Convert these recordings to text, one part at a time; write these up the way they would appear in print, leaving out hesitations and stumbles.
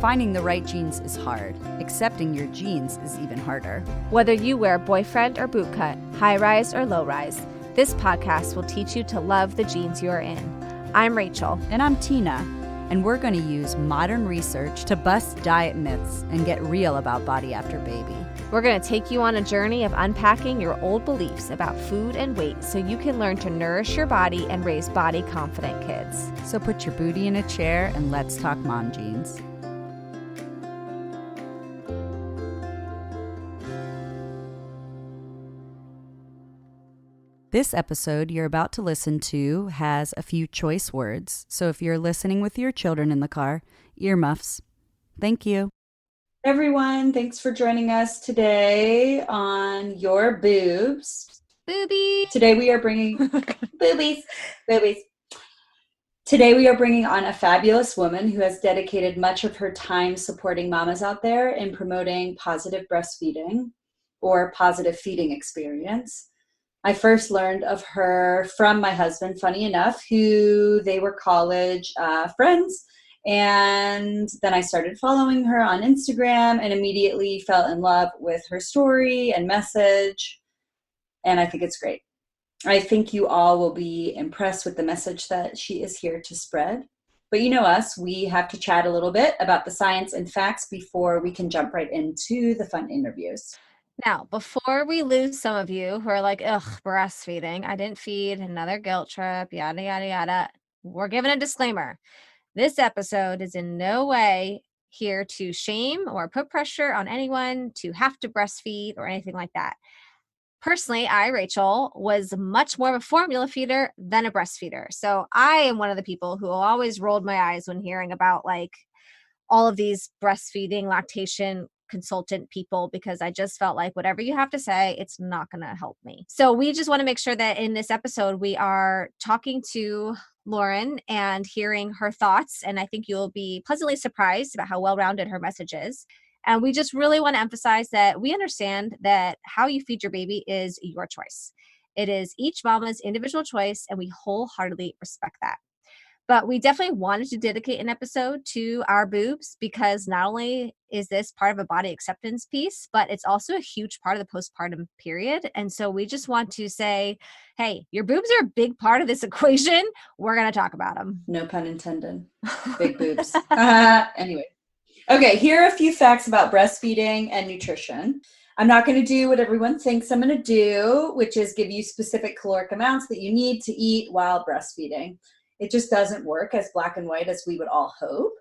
Finding the right jeans is hard. Accepting your jeans is even harder. Whether you wear boyfriend or boot cut, high rise or low rise, this podcast will teach you to love the jeans you're in. I'm Rachel. And I'm Tina. And we're going to use modern research to bust diet myths and get real about body after baby. We're going to take you on a journey of unpacking your old beliefs about food and weight so you can learn to nourish your body and raise body-confident kids. So put your booty in a chair and let's talk mom jeans. This episode you're about to listen to has a few choice words, so if you're listening with your children in the car, earmuffs. Thank you. Everyone, thanks for joining us today on Your Boobs. Boobies. Today we are bringing boobies. Today we are bringing on a fabulous woman who has dedicated much of her time supporting mamas out there in promoting positive breastfeeding or positive feeding experience. I first learned of her from my husband, funny enough, who they were college friends. And then I started following her on Instagram and immediately fell in love with her story and message. And I think it's great. I think you all will be impressed with the message that she is here to spread. But you know us, we have to chat a little bit about the science and facts before we can jump right into the fun interviews. Now, before we lose some of you who are like, ugh, breastfeeding, I didn't feed, another guilt trip, yada, yada, yada, we're giving a disclaimer. This episode is in no way here to shame or put pressure on anyone to have to breastfeed or anything like that. Personally, I, Rachel, was much more of a formula feeder than a breastfeeder. So I am one of the people who always rolled my eyes when hearing about like all of these breastfeeding, lactation consultant people, because I just felt like whatever you have to say, it's not going to help me. So we just want to make sure that in this episode, we are talking to Lauren and hearing her thoughts. And I think you'll be pleasantly surprised about how well-rounded her message is. And we just really want to emphasize that we understand that how you feed your baby is your choice. It is each mama's individual choice, and we wholeheartedly respect that. But we definitely wanted to dedicate an episode to our boobs because not only is this part of a body acceptance piece, but it's also a huge part of the postpartum period. And so we just want to say, hey, your boobs are a big part of this equation. We're going to talk about them. No pun intended. Big boobs. Anyway. Okay, here are a few facts about breastfeeding and nutrition. I'm not going to do what everyone thinks I'm going to do, which is give you specific caloric amounts that you need to eat while breastfeeding. It just doesn't work as black and white as we would all hope,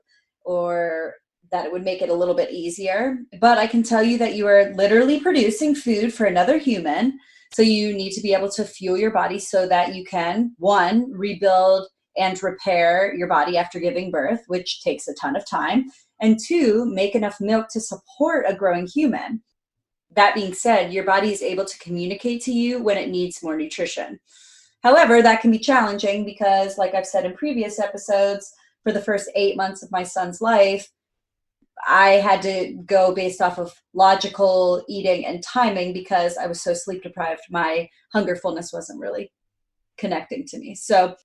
or that it would make it a little bit easier. But I can tell you that you are literally producing food for another human. So you need to be able to fuel your body so that you can, one, rebuild and repair your body after giving birth, which takes a ton of time, and two, make enough milk to support a growing human. That being said, your body is able to communicate to you when it needs more nutrition. However, that can be challenging because, like I've said in previous episodes, for the first 8 months of my son's life, I had to go based off of logical eating and timing because I was so sleep deprived. My hunger fullness wasn't really connecting to me. So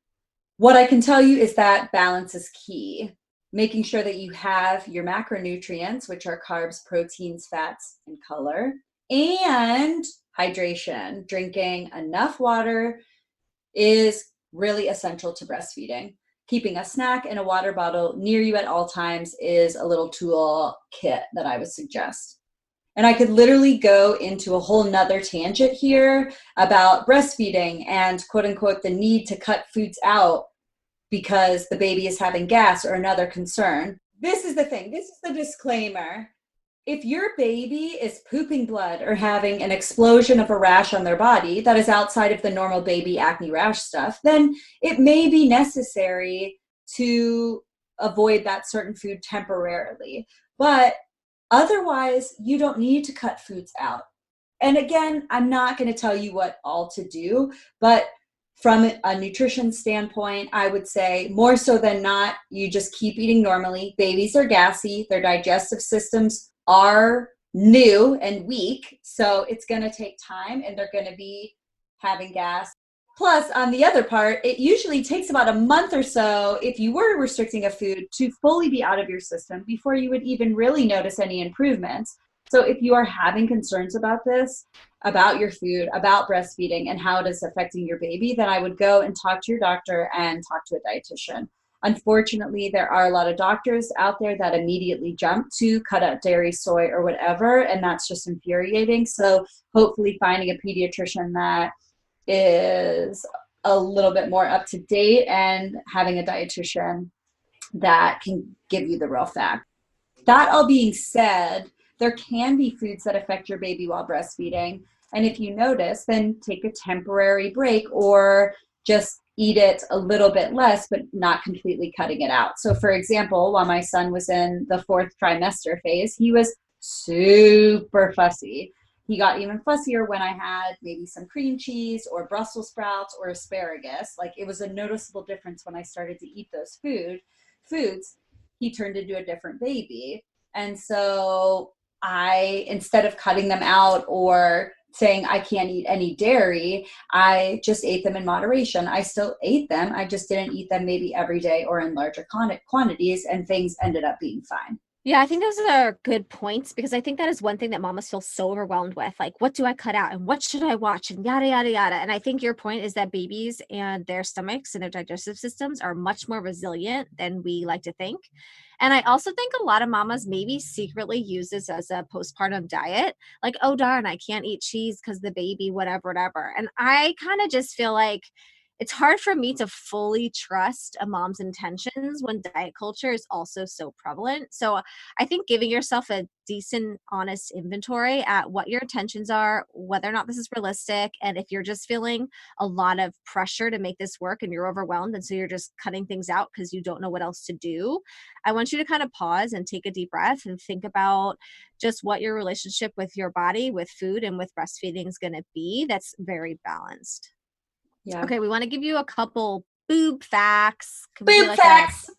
what I can tell you is that balance is key. Making sure that you have your macronutrients, which are carbs, proteins, fats, and color, and hydration. Drinking enough water is really essential to breastfeeding. Keeping a snack and a water bottle near you at all times is a little tool kit that I would suggest. And I could literally go into a whole nother tangent here about breastfeeding and quote unquote the need to cut foods out because the baby is having gas or another concern. This is the thing. This is the disclaimer. If your baby is pooping blood or having an explosion of a rash on their body that is outside of the normal baby acne rash stuff, then it may be necessary to avoid that certain food temporarily. But otherwise, you don't need to cut foods out. And again, I'm not going to tell you what all to do, but from a nutrition standpoint, I would say more so than not, you just keep eating normally. Babies are gassy. Their digestive systems are new and weak. So it's going to take time and they're going to be having gas. Plus, on the other part, it usually takes about a month or so, if you were restricting a food, to fully be out of your system before you would even really notice any improvements. So if you are having concerns about this, about your food, about breastfeeding, and how it is affecting your baby, then I would go and talk to your doctor and talk to a dietitian. Unfortunately, there are a lot of doctors out there that immediately jump to cut out dairy, soy, or whatever, and that's just infuriating. So hopefully finding a pediatrician that is a little bit more up to date and having a dietitian that can give you the real fact. That all being said, there can be foods that affect your baby while breastfeeding. And if you notice, then take a temporary break or just eat it a little bit less, but not completely cutting it out. So for example, while my son was in the 4th trimester phase, he was super fussy. He got even fussier when I had maybe some cream cheese or Brussels sprouts or asparagus. Like, it was a noticeable difference when I started to eat those foods. He turned into a different baby. And so instead of cutting them out or saying I can't eat any dairy, I just ate them in moderation. I still ate them. I just didn't eat them maybe every day or in larger quantities, and things ended up being fine. Yeah, I think those are good points, because I think that is one thing that mamas feel so overwhelmed with. Like, what do I cut out and what should I watch and yada, yada, yada. And I think your point is that babies and their stomachs and their digestive systems are much more resilient than we like to think. And I also think a lot of mamas maybe secretly use this as a postpartum diet. Like, oh, darn, I can't eat cheese because the baby, whatever, whatever. And I kind of just feel like it's hard for me to fully trust a mom's intentions when diet culture is also so prevalent. So I think giving yourself a decent, honest inventory at what your intentions are, whether or not this is realistic, and if you're just feeling a lot of pressure to make this work and you're overwhelmed, and so you're just cutting things out because you don't know what else to do, I want you to kind of pause and take a deep breath and think about just what your relationship with your body, with food, and with breastfeeding is going to be that's very balanced. Yeah. Okay, we want to give you a couple boob facts. Can we do Boob like facts.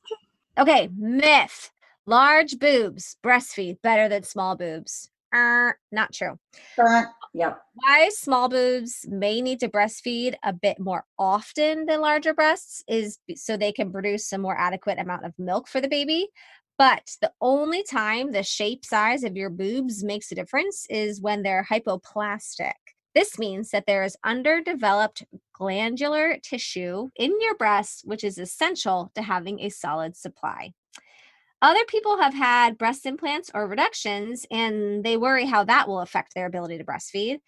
Okay, myth. Large boobs breastfeed better than small boobs. Not true. Yep. Why small boobs may need to breastfeed a bit more often than larger breasts is so they can produce a more adequate amount of milk for the baby. But the only time the shape size of your boobs makes a difference is when they're hypoplastic. This means that there is underdeveloped glandular tissue in your breast, which is essential to having a solid supply. Other people have had breast implants or reductions, and they worry how that will affect their ability to breastfeed.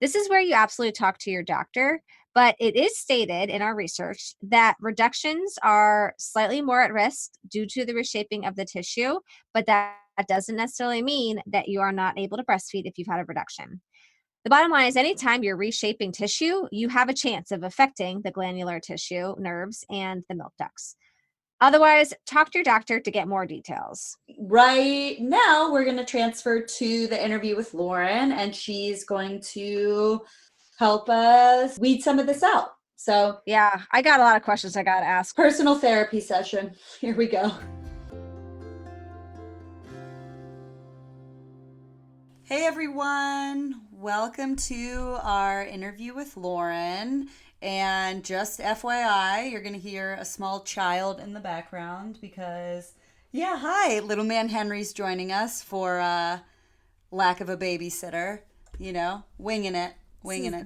This is where you absolutely talk to your doctor, but it is stated in our research that reductions are slightly more at risk due to the reshaping of the tissue, but that doesn't necessarily mean that you are not able to breastfeed if you've had a reduction. The bottom line is anytime you're reshaping tissue, you have a chance of affecting the glandular tissue, nerves, and the milk ducts. Otherwise, talk to your doctor to get more details. Right now, we're going to transfer to the interview with Lauren, and she's going to help us weed some of this out. So, yeah, I got a lot of questions I got to ask. Personal therapy session. Here we go. Hey everyone, welcome to our interview with Lauren. And just FYI, you're going to hear a small child in the background because, yeah, hi, little man Henry's joining us for lack of a babysitter, you know, winging it.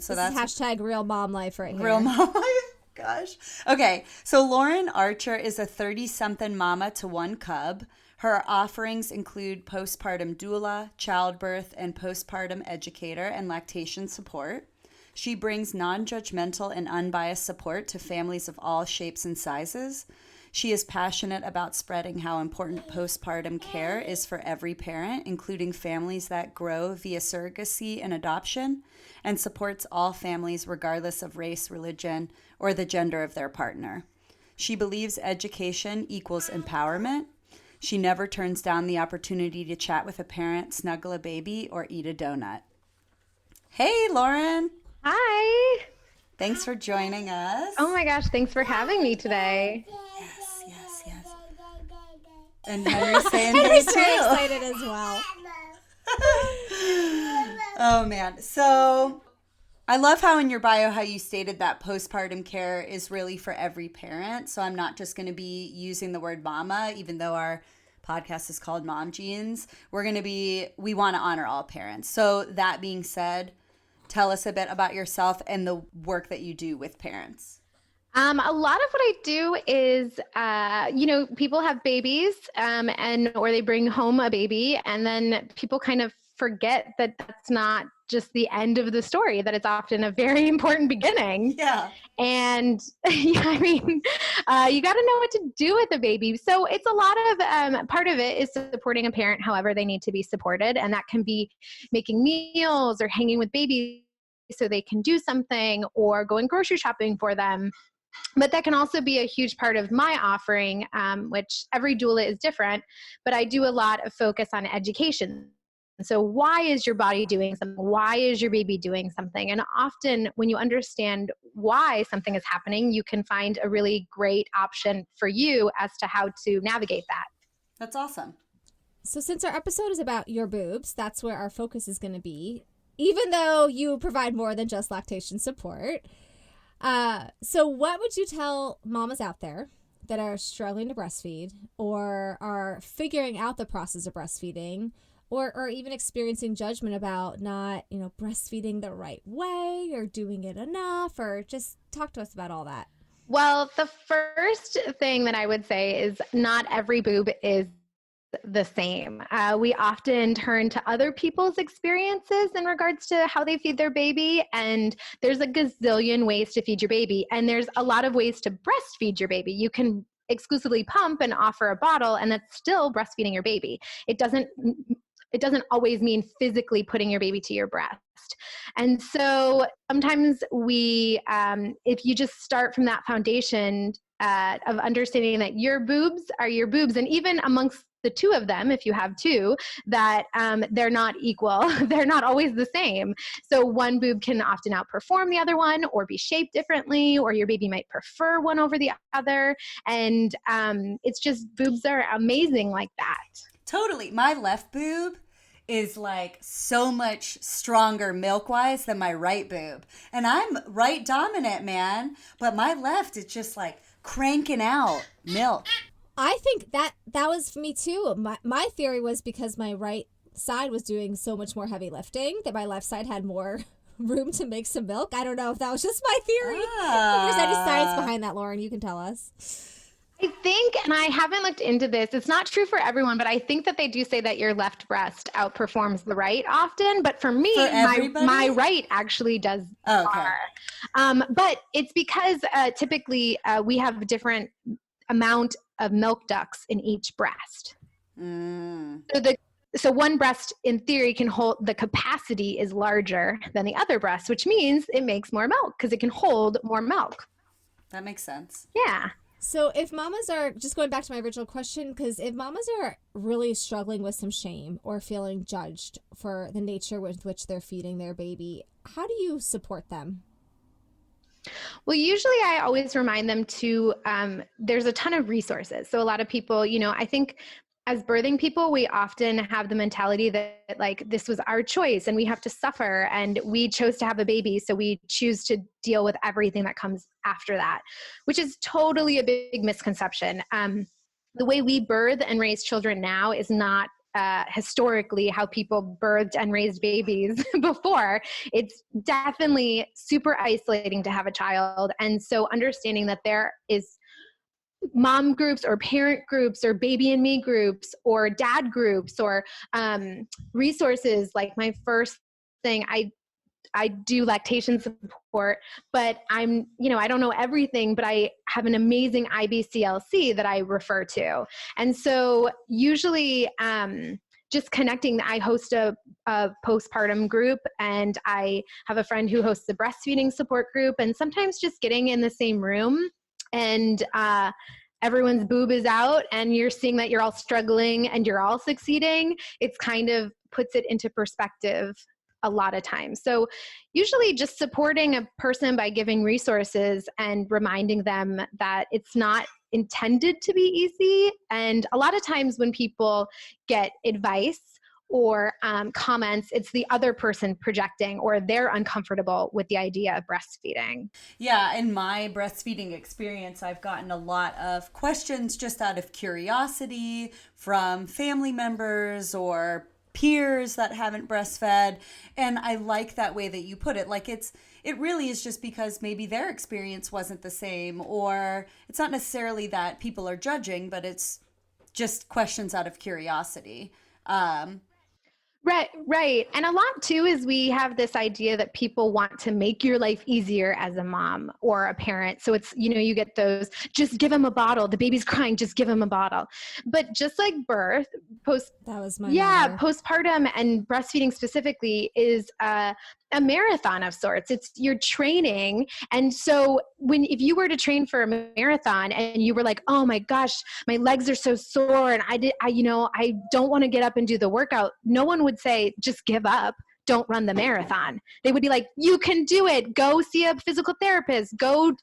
So that's hashtag real mom life right here. Real mom life. Gosh. Okay, so Lauren Archer is a 30-something mama to one cub. Her offerings include postpartum doula, childbirth and postpartum educator, and lactation support. She brings non-judgmental and unbiased support to families of all shapes and sizes. She is passionate about spreading how important postpartum care is for every parent, including families that grow via surrogacy and adoption, and supports all families regardless of race, religion, or the gender of their partner. She believes education equals empowerment. She never turns down the opportunity to chat with a parent, snuggle a baby, or eat a donut. Hey, Lauren. Hi. Thanks for joining us. Oh my gosh, thanks for having me today. Yes. And Henry's saying Henry's hey very too. excited as well. Oh man. So I love how in your bio, how you stated that postpartum care is really for every parent. So I'm not just going to be using the word mama, even though our podcast is called Mom Jeans. We want to honor all parents. So that being said, tell us a bit about yourself and the work that you do with parents. A lot of what I do is, people have babies, or they bring home a baby, and then people kind of forget that that's not just the end of the story, that it's often a very important beginning. Yeah. And you got to know what to do with a baby. So it's a lot of, part of it is supporting a parent however they need to be supported. And that can be making meals or hanging with babies so they can do something, or going grocery shopping for them. But that can also be a huge part of my offering, which every doula is different, but I do a lot of focus on education. So why is your body doing something? Why is your baby doing something? And often when you understand why something is happening, you can find a really great option for you as to how to navigate that. That's awesome. So since our episode is about your boobs, that's where our focus is going to be, even though you provide more than just lactation support. So what would you tell mamas out there that are struggling to breastfeed, or are figuring out the process of breastfeeding, or even experiencing judgment about not, breastfeeding the right way or doing it enough, or just talk to us about all that? Well, the first thing that I would say is not every boob is the same. We often turn to other people's experiences in regards to how they feed their baby, and there's a gazillion ways to feed your baby, and there's a lot of ways to breastfeed your baby. You can exclusively pump and offer a bottle, and that's still breastfeeding your baby. It doesn't always mean physically putting your baby to your breast. And so sometimes if you just start from that foundation of understanding that your boobs are your boobs, and even amongst the two of them, if you have two, that they're not equal. They're not always the same. So one boob can often outperform the other one, or be shaped differently, or your baby might prefer one over the other. And it's just, boobs are amazing like that. Totally. My left boob is like so much stronger milk-wise than my right boob. And I'm right dominant, man. But my left is just like cranking out milk. I think that was for me too. My theory was because my right side was doing so much more heavy lifting that my left side had more room to make some milk. I don't know if that was just my theory. If there's any science behind that, Lauren, you can tell us. I think, and I haven't looked into this, it's not true for everyone, but I think that they do say that your left breast outperforms the right often. But for me, my right actually does. Oh, okay. But it's because typically we have a different amount of milk ducts in each breast. So one breast in theory can hold, the capacity is larger than the other breast, which means it makes more milk because it can hold more milk. That makes sense. Yeah. So if mamas are, just going back to my original question, because if mamas are really struggling with some shame or feeling judged for the nature with which they're feeding their baby, how do you support them? Well, usually I always remind them to, there's a ton of resources. So a lot of people, I think as birthing people, we often have the mentality that like, this was our choice and we have to suffer, and we chose to have a baby. So we choose to deal with everything that comes after that, which is totally a big misconception. The way we birth and raise children now is not historically how people birthed and raised babies before. It's definitely super isolating to have a child. And so understanding that there is mom groups or parent groups or baby and me groups or dad groups or resources. Like my first thing, I do lactation support, but I don't know everything, but I have an amazing IBCLC that I refer to. And so usually just connecting, I host a postpartum group, and I have a friend who hosts a breastfeeding support group, and sometimes just getting in the same room and everyone's boob is out and you're seeing that you're all struggling and you're all succeeding, it's kind of puts it into perspective a lot of times. So usually just supporting a person by giving resources and reminding them that it's not intended to be easy. And a lot of times when people get advice or comments. It's the other person projecting, or they're uncomfortable with the idea of breastfeeding. Yeah, in my breastfeeding experience, I've gotten a lot of questions just out of curiosity from family members or peers that haven't breastfed. And I like that way that you put it. Like it really is just because maybe their experience wasn't the same, or it's not necessarily that people are judging, but it's just questions out of curiosity. Right. And a lot too is we have this idea that people want to make your life easier as a mom or a parent. So it's, you get those, just give him a bottle. The baby's crying, just give him a bottle. But just like birth, that was my mother. Postpartum and breastfeeding specifically is a marathon of sorts. It's your training. And so if you were to train for a marathon and you were like, oh my gosh, my legs are so sore and I don't want to get up and do the workout, no one would say, just give up. Don't run the marathon. They would be like, you can do it. Go see a physical therapist. Go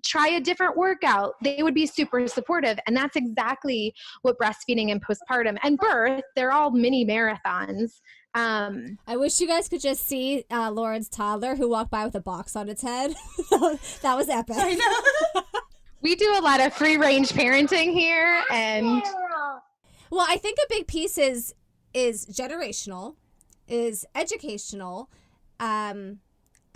try a different workout. They would be super supportive. And that's exactly what breastfeeding and postpartum and birth, they're all mini marathons. I wish you guys could just see Lauren's toddler who walked by with a box on its head. That was epic. I know. We do a lot of free range parenting here. And well, I think a big piece is generational, is educational, and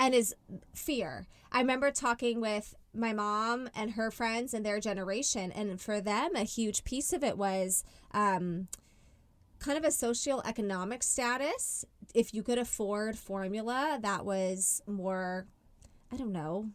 is fear. I remember talking with my mom and her friends and their generation, and for them, a huge piece of it was kind of a socioeconomic status. If you could afford formula, that was more, I don't know.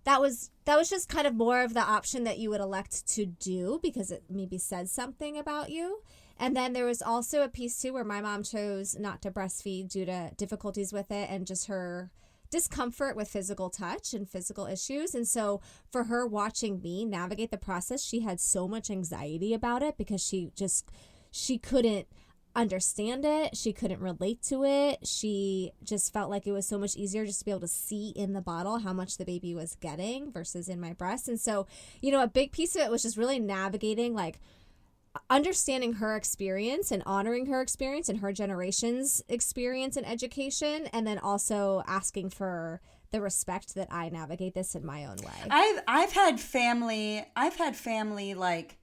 That was just kind of more of the option that you would elect to do because it maybe said something about you. And then there was also a piece too where my mom chose not to breastfeed due to difficulties with it and just her discomfort with physical touch and physical issues. And so for her watching me navigate the process, she had so much anxiety about it because she couldn't understand it. She couldn't relate to it. She just felt like it was so much easier just to be able to see in the bottle how much the baby was getting versus in my breast. And so, a big piece of it was just really navigating, like understanding her experience and honoring her experience and her generation's experience and education, and then also asking for the respect that I navigate this in my own way. I've had family like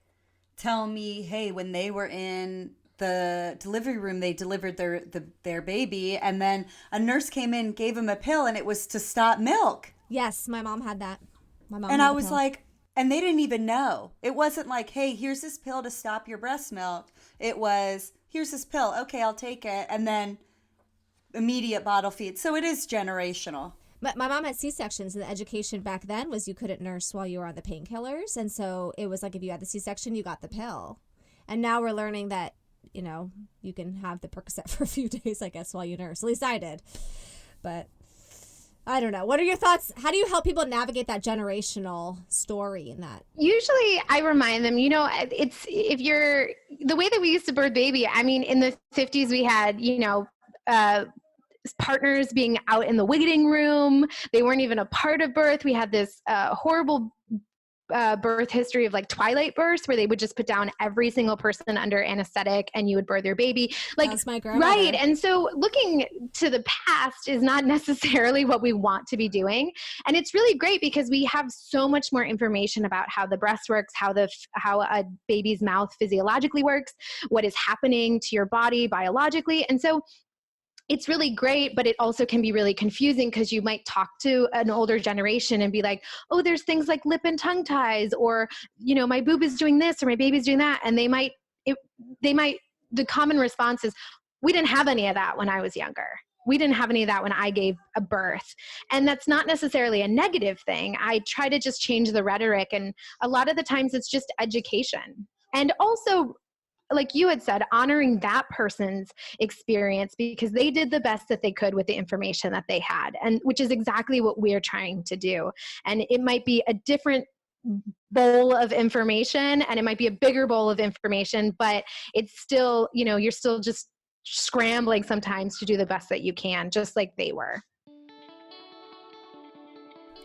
tell me, hey, when they were in the delivery room, they delivered their baby, and then a nurse came in, gave him a pill, and it was to stop milk. Yes, my mom had that. And I was like, and they didn't even know. It wasn't like, hey, here's this pill to stop your breast milk. It was, here's this pill. Okay, I'll take it. And then immediate bottle feed. So it is generational. But my mom had C-sections, and the education back then was you couldn't nurse while you were on the painkillers. And so it was like if you had the C-section, you got the pill. And now we're learning that, you can have the Percocet for a few days, I guess, while you nurse. At least I did. But I don't know. What are your thoughts? How do you help people navigate that generational story in that? Usually I remind them, it's the way that we used to birth baby. I mean, in the 50s we had, partners being out in the waiting room. They weren't even a part of birth. We had this horrible birth history of like twilight births where they would just put down every single person under anesthetic and you would birth your baby. Like, that's my grandmother. Right. And so looking to the past is not necessarily what we want to be doing. And it's really great because we have so much more information about how the breast works, how a baby's mouth physiologically works, what is happening to your body biologically. And so it's really great, but it also can be really confusing because you might talk to an older generation and be like, oh, there's things like lip and tongue ties, or, my boob is doing this or my baby's doing that. And the common response is, we didn't have any of that when I was younger. We didn't have any of that when I gave a birth. And that's not necessarily a negative thing. I try to just change the rhetoric. And a lot of the times it's just education. And also, like you had said, honoring that person's experience because they did the best that they could with the information that they had, and which is exactly what we're trying to do. And it might be a different bowl of information and it might be a bigger bowl of information, but it's still, you're still just scrambling sometimes to do the best that you can, just like they were.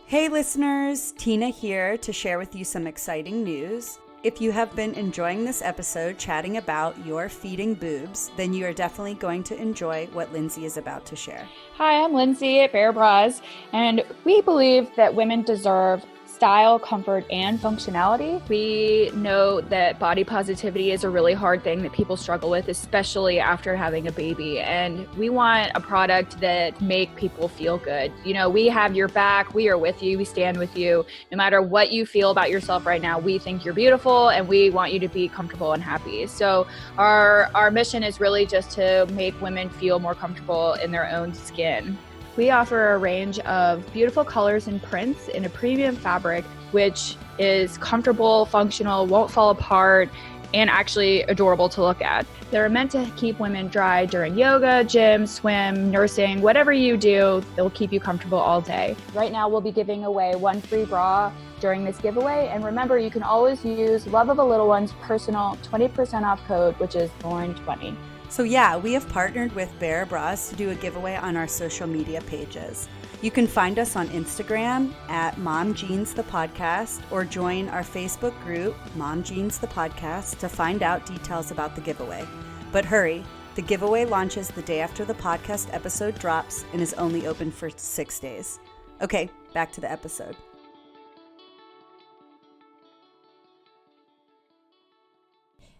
Hey listeners, Tina here to share with you some exciting news. If you have been enjoying this episode chatting about your feeding boobs, then you are definitely going to enjoy what Lindsay is about to share. Hi, I'm Lindsay at Bare Bras, and we believe that women deserve style, comfort, and functionality. We know that body positivity is a really hard thing that people struggle with, especially after having a baby. And we want a product that make people feel good. You know, we have your back. We are with you. We stand with you. No matter what you feel about yourself right now, we think you're beautiful and we want you to be comfortable and happy. So our mission is really just to make women feel more comfortable in their own skin. We offer a range of beautiful colors and prints in a premium fabric, which is comfortable, functional, won't fall apart, and actually adorable to look at. They're meant to keep women dry during yoga, gym, swim, nursing, whatever you do, they'll keep you comfortable all day. Right now, we'll be giving away one free bra during this giveaway. And remember, you can always use Love of a Little One's personal 20% off code, which is Lauren20. So yeah, we have partnered with Bare Bras to do a giveaway on our social media pages. You can find us on Instagram at Mom Jeans the Podcast or join our Facebook group, Mom Jeans the Podcast, to find out details about the giveaway. But hurry, the giveaway launches the day after the podcast episode drops and is only open for 6 days. Okay, back to the episode.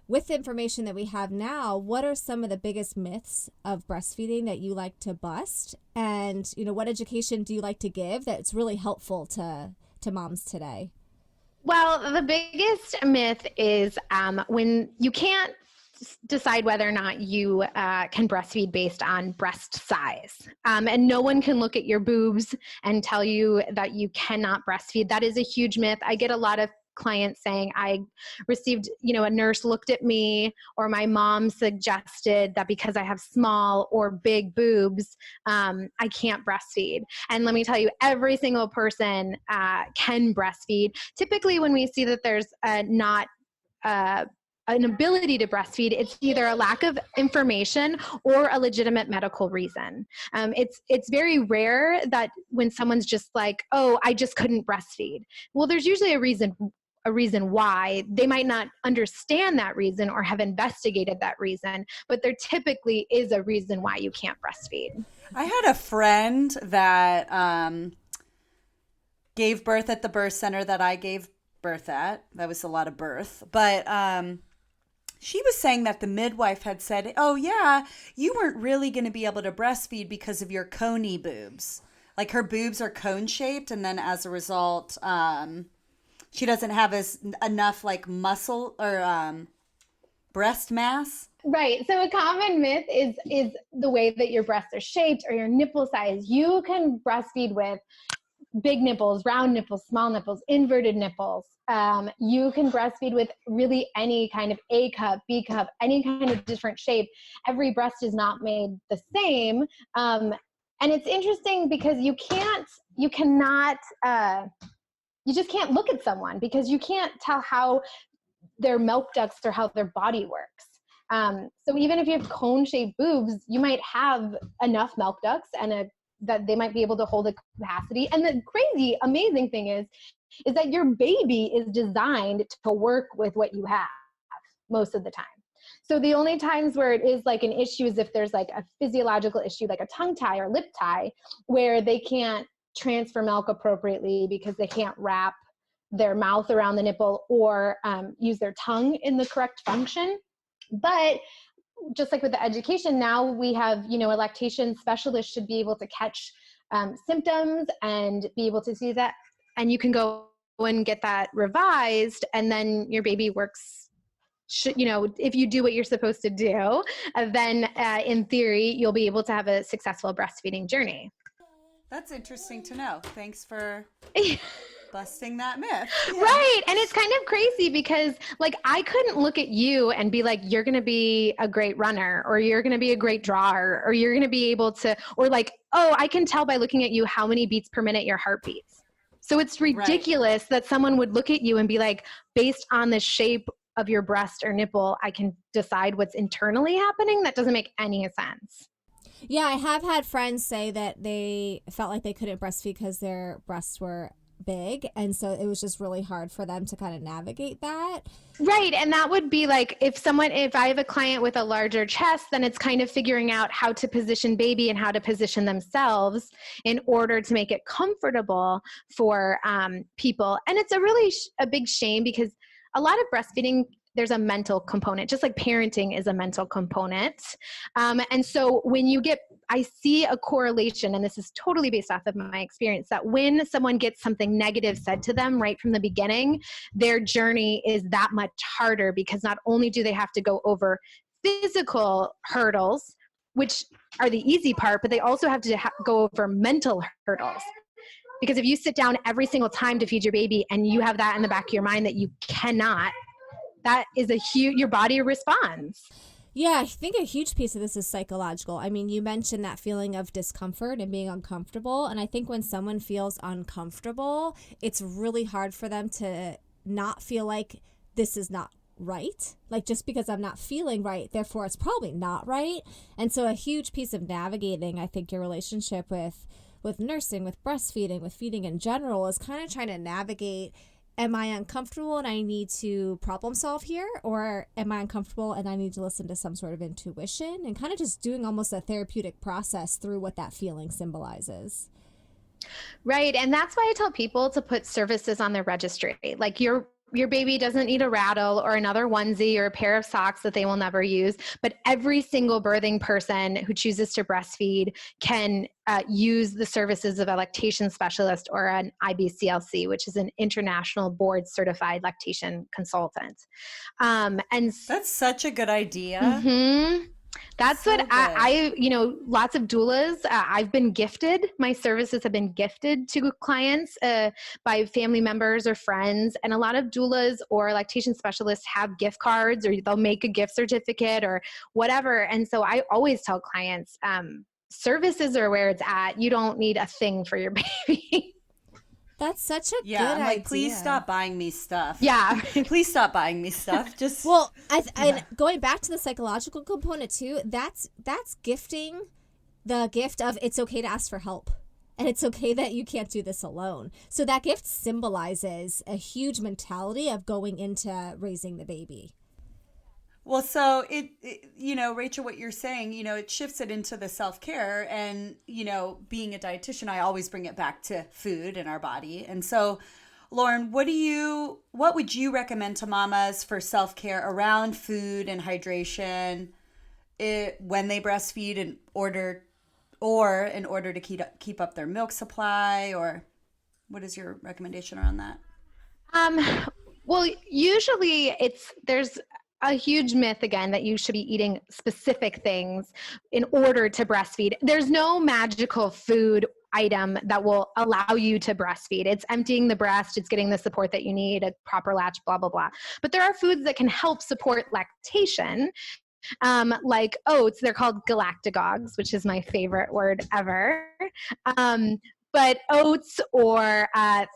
With the information that we have now, what are some of the biggest myths of breastfeeding that you like to bust? And, you know, what education do you like to give that's really helpful to moms today? Well, the biggest myth is when you can't decide whether or not you can breastfeed based on breast size. And no one can look at your boobs and tell you that you cannot breastfeed. That is a huge myth. I get a lot of clients saying, I received, a nurse looked at me or my mom suggested that because I have small or big boobs, I can't breastfeed. And let me tell you, every single person can breastfeed. Typically when we see that there's not an ability to breastfeed, it's either a lack of information or a legitimate medical reason. It's very rare that when someone's just like, oh, I just couldn't breastfeed. Well, there's usually a reason why. They might not understand that reason or have investigated that reason, but there typically is a reason why you can't breastfeed. I had a friend that gave birth at the birth center that I gave birth at. That was a lot of birth. But she was saying that the midwife had said, oh, yeah, you weren't really going to be able to breastfeed because of your coney boobs. Like her boobs are cone shaped. And then as a result, she doesn't have enough like muscle or breast mass. Right. So a common myth is the way that your breasts are shaped or your nipple size. You can breastfeed with big nipples, round nipples, small nipples, inverted nipples. You can breastfeed with really any kind of A cup, B cup, any kind of different shape. Every breast is not made the same. And it's interesting because you just can't look at someone because you can't tell how their milk ducts or how their body works. So even if you have cone-shaped boobs, you might have enough milk ducts and that they might be able to hold a capacity. And the crazy, amazing thing is that your baby is designed to work with what you have most of the time. So the only times where it is like an issue is if there's like a physiological issue, like a tongue tie or lip tie, where they can't transfer milk appropriately because they can't wrap their mouth around the nipple or use their tongue in the correct function. But just like with the education, now we have, a lactation specialist should be able to catch symptoms and be able to see that. And you can go and get that revised, and then your baby works. If you do what you're supposed to do, then in theory, you'll be able to have a successful breastfeeding journey. That's interesting to know. Thanks for busting that myth. Yeah. Right. And it's kind of crazy because like I couldn't look at you and be like, you're going to be a great runner or you're going to be a great drawer or you're going to be able to, or like, oh, I can tell by looking at you how many beats per minute your heart beats. So it's ridiculous that someone would look at you and be like, based on the shape of your breast or nipple, I can decide what's internally happening. That doesn't make any sense. Yeah, I have had friends say that they felt like they couldn't breastfeed because their breasts were big. And so it was just really hard for them to kind of navigate that. Right. And that would be like if I have a client with a larger chest, then it's kind of figuring out how to position baby and how to position themselves in order to make it comfortable for people. And it's a really a big shame because a lot of breastfeeding, there's a mental component, just like parenting is a mental component. And so when I see a correlation, and this is totally based off of my experience, that when someone gets something negative said to them right from the beginning, their journey is that much harder because not only do they have to go over physical hurdles, which are the easy part, but they also have to go over mental hurdles. Because if you sit down every single time to feed your baby and you have that in the back of your mind that you cannot, that is your body responds. Yeah, I think a huge piece of this is psychological. I mean, you mentioned that feeling of discomfort and being uncomfortable. And I think when someone feels uncomfortable, it's really hard for them to not feel like this is not right. Like just because I'm not feeling right, therefore it's probably not right. And so a huge piece of navigating, I think, your relationship with nursing, with breastfeeding, with feeding in general is kind of trying to navigate, am I uncomfortable and I need to problem solve here? Or am I uncomfortable and I need to listen to some sort of intuition, and kind of just doing almost a therapeutic process through what that feeling symbolizes. Right. And that's why I tell people to put services on their registry. Like your baby doesn't need a rattle or another onesie or a pair of socks that they will never use, but every single birthing person who chooses to breastfeed can use the services of a lactation specialist or an IBCLC, which is an international board certified lactation consultant. And that's such a good idea. Mm-hmm. That's so what I lots of doulas, I've been gifted. My services have been gifted to clients by family members or friends. And a lot of doulas or lactation specialists have gift cards, or they'll make a gift certificate or whatever. And so I always tell clients, services are where it's at. You don't need a thing for your baby. That's such a good I'm like, idea. please stop buying me stuff. Yeah. Please stop buying me stuff. Just well, and going back to the psychological component too, that's gifting the gift of it's okay to ask for help. And it's okay that you can't do this alone. So that gift symbolizes a huge mentality of going into raising the baby. Well, so it Rachel, what you're saying, it shifts it into the self-care, and, being a dietitian, I always bring it back to food and our body. And so, Lauren, what would you recommend to mamas for self-care around food and hydration when they breastfeed in order to keep up their milk supply, or what is your recommendation around that? Well, usually there's a huge myth, again, that you should be eating specific things in order to breastfeed. There's no magical food item that will allow you to breastfeed. It's emptying the breast, it's getting the support that you need, a proper latch, blah, blah, blah. But there are foods that can help support lactation, like oats. They're called galactagogues, which is my favorite word ever. But oats, or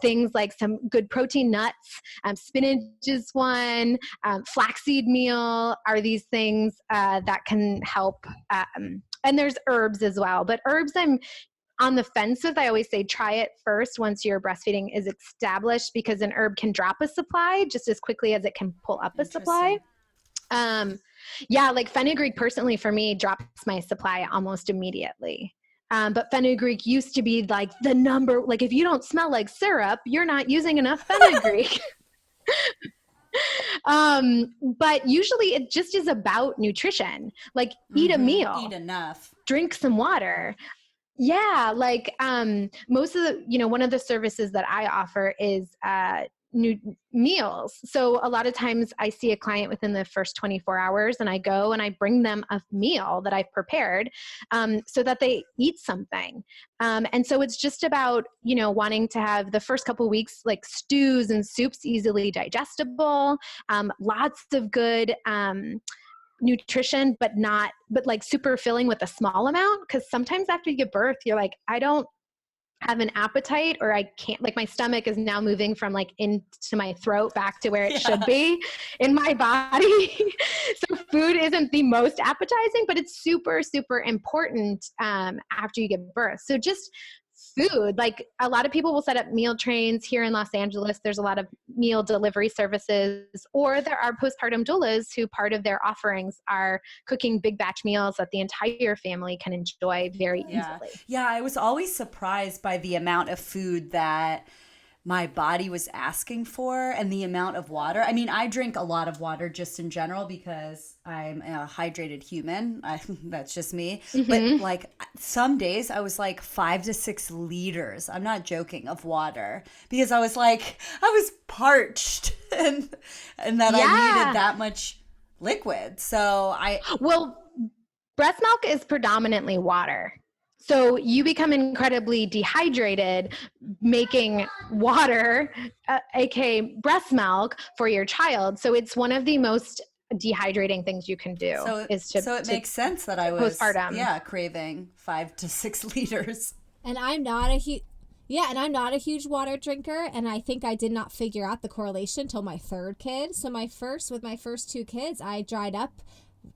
things like some good protein nuts, spinach is one, flaxseed meal are these things that can help. And there's herbs as well. But herbs I'm on the fence with. I always say try it first once your breastfeeding is established, because an herb can drop a supply just as quickly as it can pull up a supply. Like fenugreek personally for me drops my supply almost immediately. But fenugreek used to be like the number, like if you don't smell like syrup, you're not using enough fenugreek. But usually it just is about nutrition. Like eat a meal, eat enough, drink some water. Yeah. Like, most of the, one of the services that I offer is, new meals. So a lot of times I see a client within the first 24 hours and I go and I bring them a meal that I've prepared, so that they eat something. And so it's just about, wanting to have the first couple of weeks, like stews and soups, easily digestible, lots of good, nutrition, but like super filling with a small amount. Cause sometimes after you give birth, you're like, I don't have an appetite, or I can't, like my stomach is now moving from like into my throat back to where it should be in my body. So food isn't the most appetizing, but it's super, super important after you give birth. So just food. Like a lot of people will set up meal trains here in Los Angeles. There's a lot of meal delivery services, or there are postpartum doulas who part of their offerings are cooking big batch meals that the entire family can enjoy very easily. Yeah, I was always surprised by the amount of food that my body was asking for and the amount of water. I mean, I drink a lot of water just in general because I'm a hydrated human. That's just me. But like some days I was like 5 to 6 liters. I'm not joking, of water, because I was parched and that I needed that much liquid. So well, breast milk is predominantly water. So you become incredibly dehydrated making water, aka breast milk, for your child. So it's one of the most dehydrating things you can do. So it makes sense that I was postpartum, craving 5 to 6 liters. And I'm not a huge water drinker, and I think I did not figure out the correlation till my third kid. So with my first 2 kids, I dried up.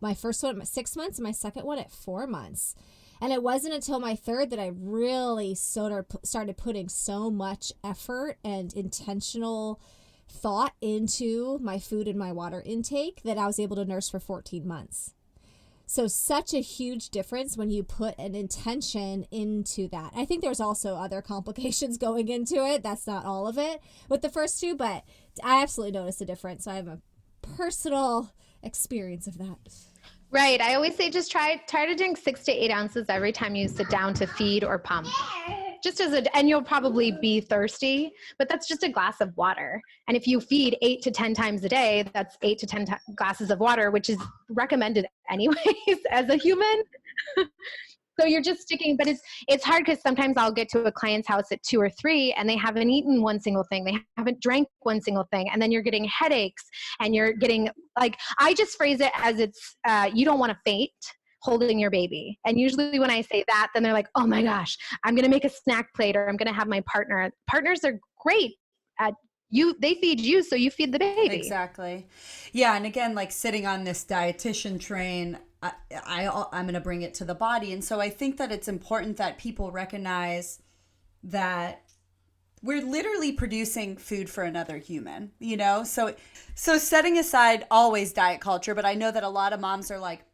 My first one at 6 months, and my second one at 4 months. And it wasn't until my third that I really started putting so much effort and intentional thought into my food and my water intake that I was able to nurse for 14 months. So such a huge difference when you put an intention into that. I think there's also other complications going into it. That's not all of it with the first 2, but I absolutely noticed a difference. So I have a personal experience of that. Right. I always say just try to drink 6 to 8 ounces every time you sit down to feed or pump. And you'll probably be thirsty, but that's just a glass of water. And if you feed 8 to 10 times a day, that's 8 to 10 glasses of water, which is recommended anyways as a human. So you're just sticking, but it's hard because sometimes I'll get to a client's house at 2 or 3 and they haven't eaten one single thing. They haven't drank one single thing. And then you're getting headaches and you're getting I just phrase it as it's, you don't want to faint holding your baby. And usually when I say that, then they're like, oh my gosh, I'm going to make a snack plate or I'm going to have my partner. Partners are great at they feed you, so you feed the baby. Exactly. Yeah. And again, like sitting on this dietitian train, I'm going to bring it to the body. And so I think that it's important that people recognize that we're literally producing food for another human, you know? So setting aside always diet culture, but I know that a lot of moms are like,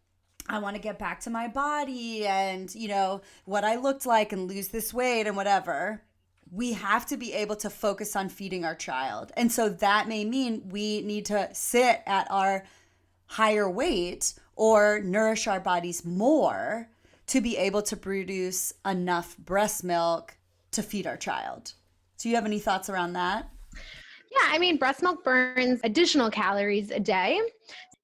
I want to get back to my body and, you know, what I looked like and lose this weight and whatever. We have to be able to focus on feeding our child. And so that may mean we need to sit at our higher weight or nourish our bodies more to be able to produce enough breast milk to feed our child. Do you have any thoughts around that? Yeah, I mean, breast milk burns additional calories a day.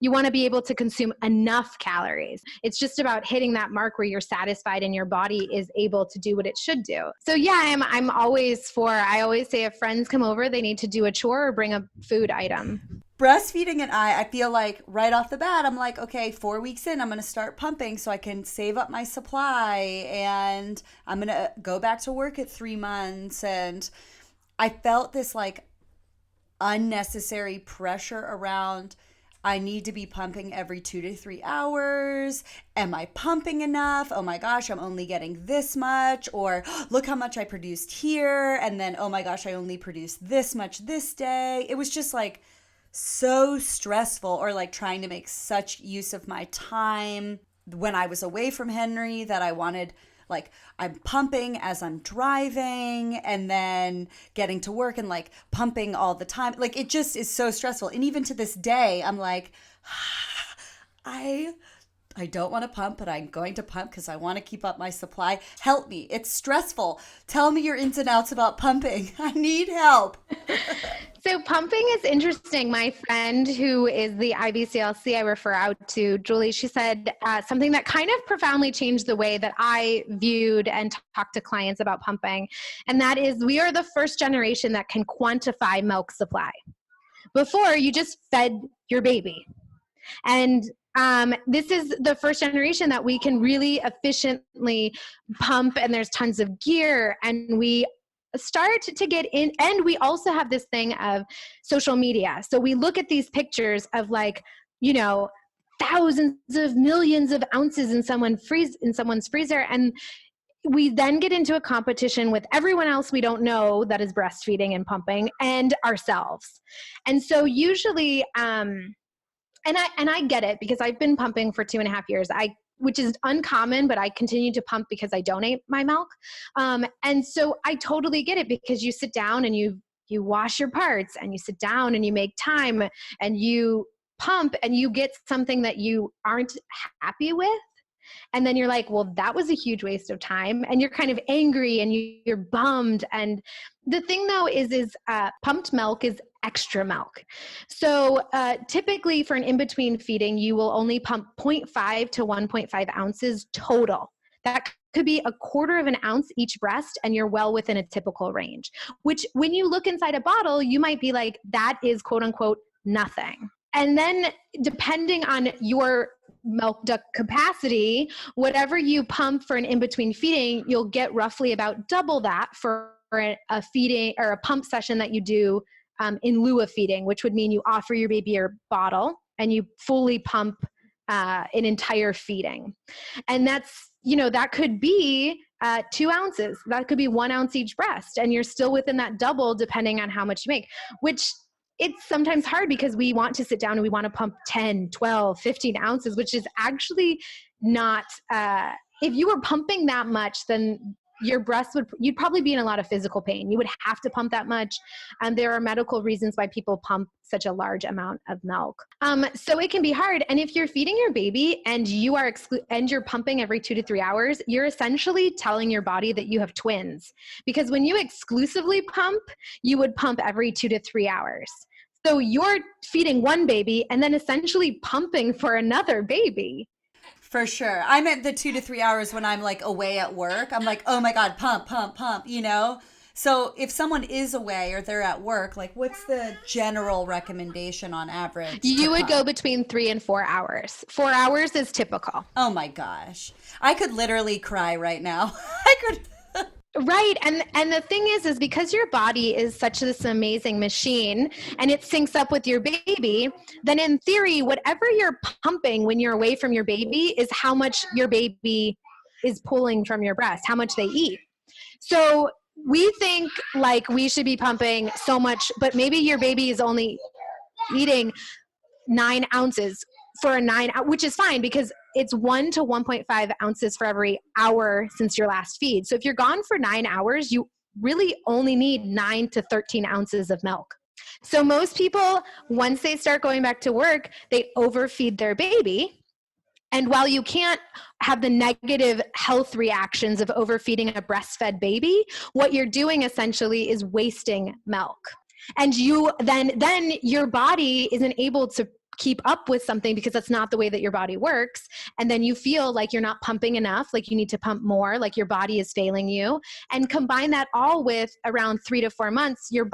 You want to be able to consume enough calories. It's just about hitting that mark where you're satisfied and your body is able to do what it should do. So yeah, I always say if friends come over, they need to do a chore or bring a food item. Breastfeeding and I feel like right off the bat, I'm like, okay, 4 weeks in, I'm going to start pumping so I can save up my supply and I'm going to go back to work at 3 months. And I felt this like unnecessary pressure around, I need to be pumping every 2 to 3 hours. Am I pumping enough? Oh my gosh, I'm only getting this much. Or look how much I produced here. And then, oh my gosh, I only produced this much this day. It was just like so stressful, or like trying to make such use of my time when I was away from Henry that I wanted, like, I'm pumping as I'm driving and then getting to work and like pumping all the time. Like, it just is so stressful. And even to this day, I'm like, I don't want to pump, but I'm going to pump because I want to keep up my supply. Help me. It's stressful. Tell me your ins and outs about pumping. I need help. So pumping is interesting. My friend who is the IBCLC I refer out to, Julie, she said something that kind of profoundly changed the way that I viewed and talked to clients about pumping. And that is, we are the first generation that can quantify milk supply. Before, you just fed your baby. And this is the first generation that we can really efficiently pump, and there's tons of gear, and we start to get in. And we also have this thing of social media. So we look at these pictures of, like, you know, thousands of millions of ounces in someone's freezer, and we then get into a competition with everyone else we don't know that is breastfeeding and pumping, and ourselves. And so usually, and I get it, because I've been pumping for 2.5 years, which is uncommon, but I continue to pump because I donate my milk. And so I totally get it, because you sit down and you wash your parts, and you sit down and you make time, and you pump, and you get something that you aren't happy with. And then you're like, well, that was a huge waste of time. And you're kind of angry, and you're bummed. And the thing though is pumped milk is extra milk. So typically for an in-between feeding, you will only pump 0.5 to 1.5 ounces total. That could be 1/4 of an ounce each breast, and you're well within a typical range, which when you look inside a bottle, you might be like, that is quote unquote nothing. And then depending on your milk duct capacity, whatever you pump for an in-between feeding, you'll get roughly about double that for a feeding or a pump session that you do in lieu of feeding, which would mean you offer your baby your bottle and you fully pump an entire feeding. And that's, that could be 2 ounces. That could be 1 ounce each breast. And you're still within that double depending on how much you make, which it's sometimes hard because we want to sit down and we want to pump 10, 12, 15 ounces, which is actually not, if you were pumping that much, then your breast you'd probably be in a lot of physical pain. You would have to pump that much. And there are medical reasons why people pump such a large amount of milk. So it can be hard. And if you're feeding your baby and you are and you're pumping every 2 to 3 hours, you're essentially telling your body that you have twins. Because when you exclusively pump, you would pump every 2 to 3 hours. So you're feeding one baby and then essentially pumping for another baby. For sure. I'm at the 2 to 3 hours when I'm like away at work. I'm like, oh my God, pump. So if someone is away or they're at work, like what's the general recommendation on average? You would go between 3 and 4 hours. 4 hours is typical. Oh my gosh. I could literally cry right now. Right. And the thing is because your body is such this amazing machine and it syncs up with your baby, then in theory, whatever you're pumping when you're away from your baby is how much your baby is pulling from your breast, how much they eat. So we think like we should be pumping so much, but maybe your baby is only eating 9 ounces for a 9, which is fine because it's 1 to 1.5 ounces for every hour since your last feed. So if you're gone for 9 hours, you really only need 9 to 13 ounces of milk. So most people, once they start going back to work, they overfeed their baby. And while you can't have the negative health reactions of overfeeding a breastfed baby, what you're doing essentially is wasting milk. And you then your body isn't able to keep up with something because that's not the way that your body works. And then you feel like you're not pumping enough, like you need to pump more, like your body is failing you. And combine that all with around 3 to 4 months, your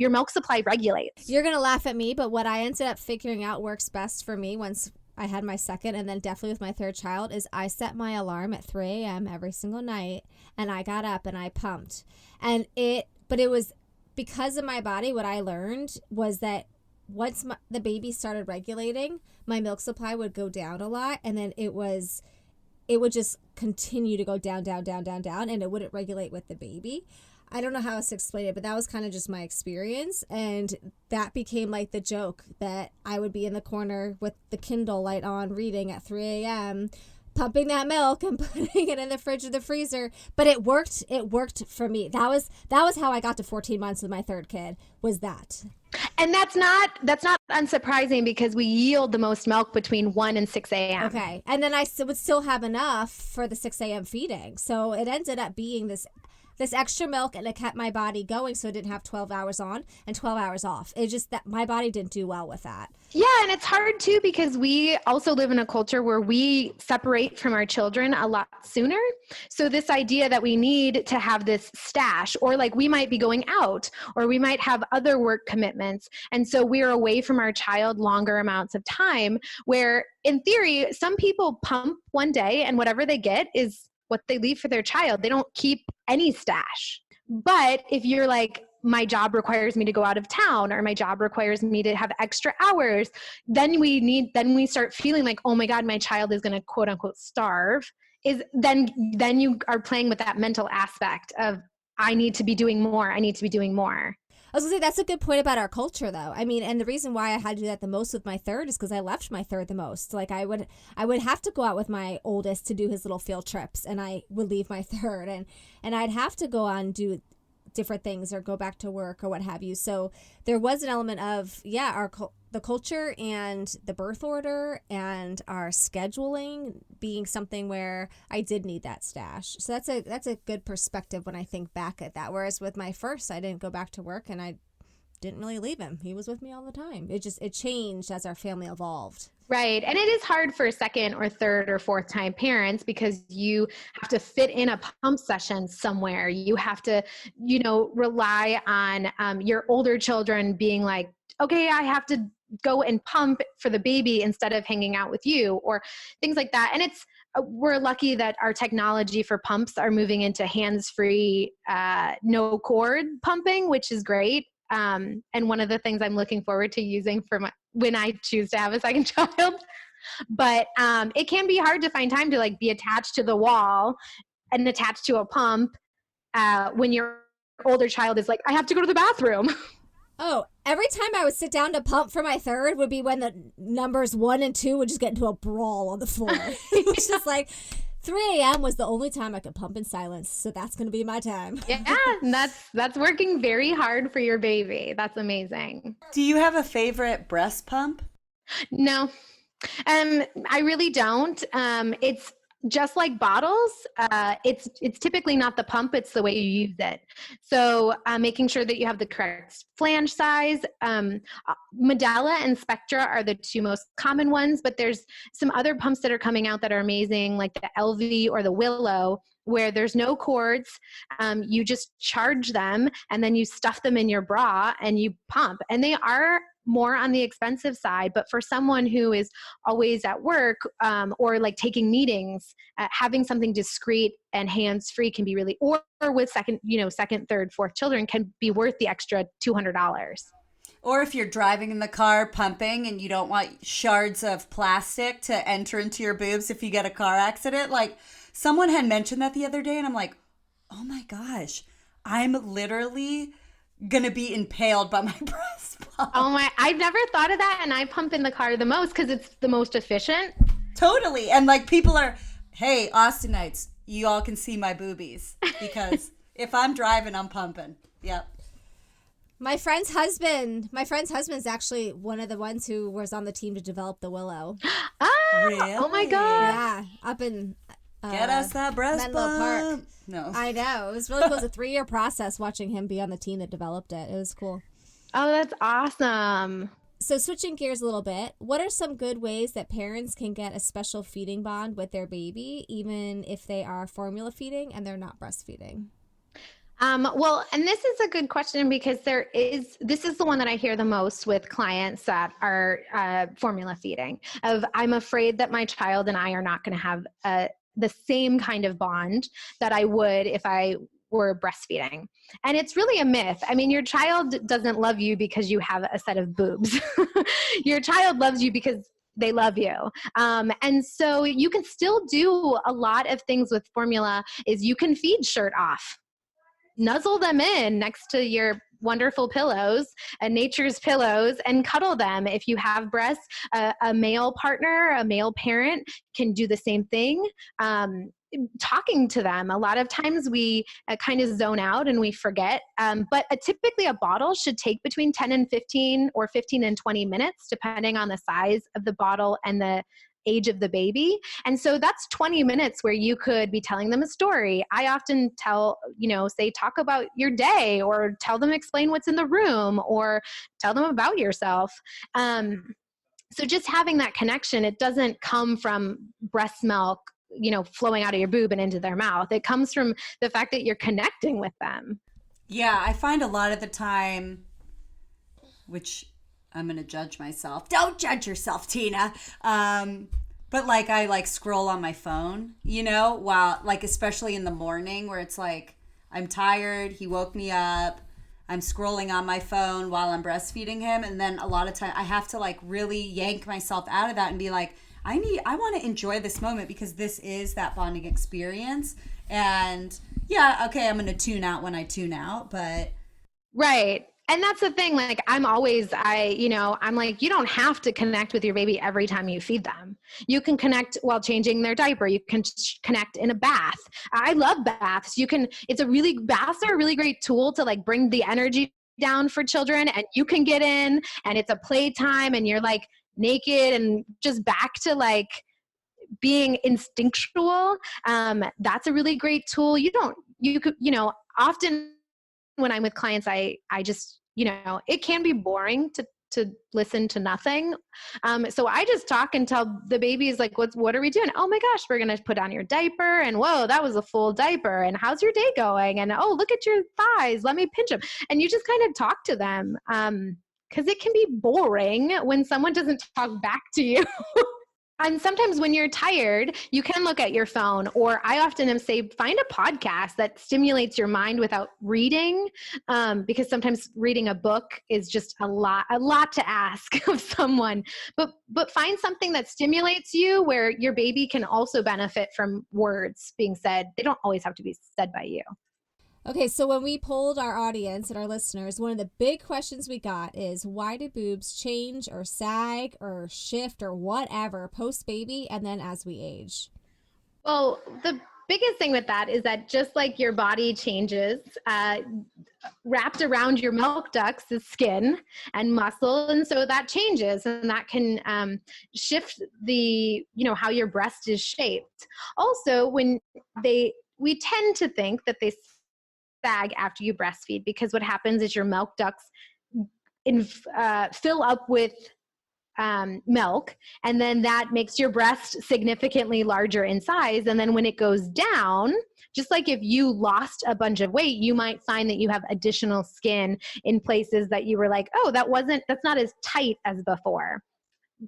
milk supply regulates. You're going to laugh at me, but what I ended up figuring out works best for me once I had my second and then definitely with my third child is I set my alarm at 3 a.m. every single night and I got up and I pumped. But it was because of my body, what I learned was that once the baby started regulating, my milk supply would go down a lot, and then it would just continue to go down, and it wouldn't regulate with the baby. I don't know how else to explain it, but that was kind of just my experience, and that became like the joke that I would be in the corner with the Kindle light on reading at 3 a.m., pumping that milk and putting it in the fridge or the freezer. But it worked for me. That was how I got to 14 months with my third kid, was that. And that's not unsurprising because we yield the most milk between 1 and 6 a.m. Okay. And then I would still have enough for the 6 a.m. feeding. So it ended up being this extra milk, and it kept my body going, so it didn't have 12 hours on and 12 hours off. It's just that my body didn't do well with that. Yeah, and it's hard too because we also live in a culture where we separate from our children a lot sooner. So this idea that we need to have this stash, or like we might be going out, or we might have other work commitments, and so we're away from our child longer amounts of time, where in theory, some people pump one day and whatever they get is what they leave for their child. They don't keep any stash. But if you're like, my job requires me to go out of town, or my job requires me to have extra hours, then we start feeling like, oh my God, my child is going to quote unquote starve is then you are playing with that mental aspect of, I need to be doing more. I need to be doing more. I was gonna say, that's a good point about our culture, though. I mean, and the reason why I had to do that the most with my third is because I left my third the most. Like, I would have to go out with my oldest to do his little field trips, and I would leave my third, and I'd have to go on and do different things or go back to work or what have you. So there was an element of, the culture and the birth order and our scheduling being something where I did need that stash. So that's a good perspective when I think back at that. Whereas with my first, I didn't go back to work and I didn't really leave him. He was with me all the time. It changed as our family evolved. Right. And it is hard for second or third or fourth time parents because you have to fit in a pump session somewhere. You have to, rely on your older children being like, okay, I have to go and pump for the baby instead of hanging out with you, or things like that. And we're lucky that our technology for pumps are moving into hands-free, no cord pumping, which is great. And one of the things I'm looking forward to using when I choose to have a second child. But it can be hard to find time to like be attached to the wall and attached to a pump when your older child is like, I have to go to the bathroom. Oh, every time I would sit down to pump for my third would be when the numbers 1 and 2 would just get into a brawl on the floor. It was just like 3 a.m. was the only time I could pump in silence. So that's going to be my time. Yeah, that's working very hard for your baby. That's amazing. Do you have a favorite breast pump? No, I really don't. It's just like bottles. It's typically not the pump, it's the way you use it. So making sure that you have the correct flange size. Medela and Spectra are the two most common ones, but there's some other pumps that are coming out that are amazing, like the LV or the Willow, where there's no cords. You just charge them and then you stuff them in your bra and you pump. And they are more on the expensive side, but for someone who is always at work or like taking meetings, having something discreet and hands-free can be really, or with second, third, fourth children can be worth the extra $200. Or if you're driving in the car pumping and you don't want shards of plastic to enter into your boobs if you get a car accident. Like, someone had mentioned that the other day and I'm like, oh my gosh, I'm literally going to be impaled by my breast pump. Oh my, I've never thought of that, and I pump in the car the most because it's the most efficient. Totally. And like people are, hey, Austinites, you all can see my boobies because if I'm driving, I'm pumping. Yep. My friend's husband's actually one of the ones who was on the team to develop the Willow. Really? Oh my God. Yeah, up in get us that breast Menlo Park. pump. No. I know. It was really cool. It was a 3-year process watching him be on the team that developed it. It was cool. Oh, that's awesome. So switching gears a little bit, what are some good ways that parents can get a special feeding bond with their baby, even if they are formula feeding and they're not breastfeeding? Well, and this is a good question because this is the one that I hear the most with clients that are formula feeding of, I'm afraid that my child and I are not going to have the same kind of bond that I would if I were breastfeeding. And it's really a myth. I mean, your child doesn't love you because you have a set of boobs. Your child loves you because they love you. And so you can still do a lot of things with formula. Is you can feed shirt off. Nuzzle them in next to your wonderful pillows and nature's pillows and cuddle them. If you have breasts, a male partner, a male parent can do the same thing. Talking to them. A lot of times we kind of zone out and we forget, but typically a bottle should take between 10 and 15 or 15 and 20 minutes, depending on the size of the bottle and the age of the baby. And so that's 20 minutes where you could be telling them a story. I often say, talk about your day, or tell them, explain what's in the room, or tell them about yourself. So just having that connection, it doesn't come from breast milk, flowing out of your boob and into their mouth. It comes from the fact that you're connecting with them. Yeah, I find a lot of the time, which I'm going to judge myself. Don't judge yourself, Tina. But like I scroll on my phone, while especially in the morning where it's like, I'm tired. He woke me up. I'm scrolling on my phone while I'm breastfeeding him. And then a lot of time I have to really yank myself out of that and be like, I want to enjoy this moment because this is that bonding experience. And yeah, okay, I'm going to tune out when I tune out, but. Right. And that's the thing, like I'm like, you don't have to connect with your baby every time you feed them. You can connect while changing their diaper. You can connect in a bath. I love baths. Baths are a really great tool to like bring the energy down for children, and you can get in and it's a playtime and you're like naked and just back to like being instinctual. That's a really great tool. Often when I'm with clients, I just, it can be boring to listen to nothing. So I just talk until the baby is like, what are we doing? Oh my gosh, we're going to put on your diaper. And whoa, that was a full diaper. And how's your day going? And oh, look at your thighs. Let me pinch them. And you just kind of talk to them. Cause it can be boring when someone doesn't talk back to you. And sometimes when you're tired, you can look at your phone, or I often say, find a podcast that stimulates your mind without reading, because sometimes reading a book is just a lot to ask of someone. But find something that stimulates you where your baby can also benefit from words being said. They don't always have to be said by you. Okay, so when we polled our audience and our listeners, one of the big questions we got is, why do boobs change or sag or shift or whatever post-baby and then as we age? Well, the biggest thing with that is that just like your body changes, wrapped around your milk ducts is skin and muscle, and so that changes, and that can shift the, how your breast is shaped. Also, we tend to think that they sag after you breastfeed, because what happens is your milk ducts fill up with milk, and then that makes your breast significantly larger in size. And then when it goes down, just like if you lost a bunch of weight, you might find that you have additional skin in places that you were like, oh, that's not as tight as before.